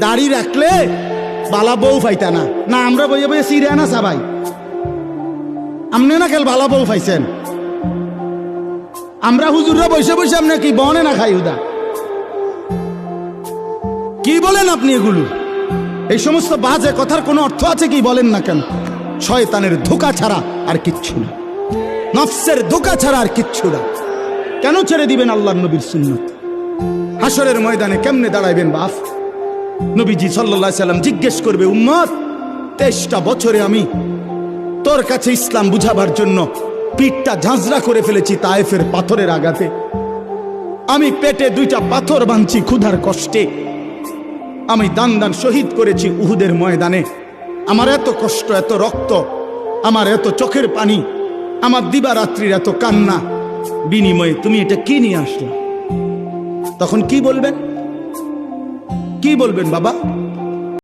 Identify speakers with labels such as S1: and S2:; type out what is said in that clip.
S1: দাড়ি রাখলে বালা বউ পাইতা না, না আমরা বইয়ে বইয়ে সিরে না সবাই, আমনে না খেল বালা বউ পাইছেন, আমরা হুজুররা বসে বসে আপনি কি বনে না খাই উদা, কি বলেন আপনি এগুলো? এই সমস্ত বাজে কথার কোনো অর্থ আছে কি বলেন না কেন? শয়তানের ধোঁকা ছাড়া আর কিচ্ছু না, নফসের ধোঁকা ছাড়া আর কিচ্ছু না। কেন ছেড়ে দিবেন আল্লাহর নবীর সুন্নাত? হাসরের ময়দানে কেমনে দাঁড়াইবেন বাপ? নবীজি সাল্লাল্লাহু আলাইহি সাল্লাম জিজ্ঞেস করবে, উম্মত 23টা বছরে আমি তোর কাছে ইসলাম বুঝাবার জন্য পিঠটা ঝাঁঝরা করে ফেলেছি তায়েফের পাথরের আঘাতে, আমি পেটে 2টা পাথর বাঁধছি ক্ষুধার কষ্টে, আমি দান দান শহীদ করেছি উহুদের ময়দানে, আমার এত কষ্ট, এত রক্ত, আমার এত চোখের পানি, আমার দিবারাত্রির এত কান্না, বিনিময়ে তুমি এটা কি নিয়ে আসলে? তখন কি বলবেন? কি বলবেন বাবা?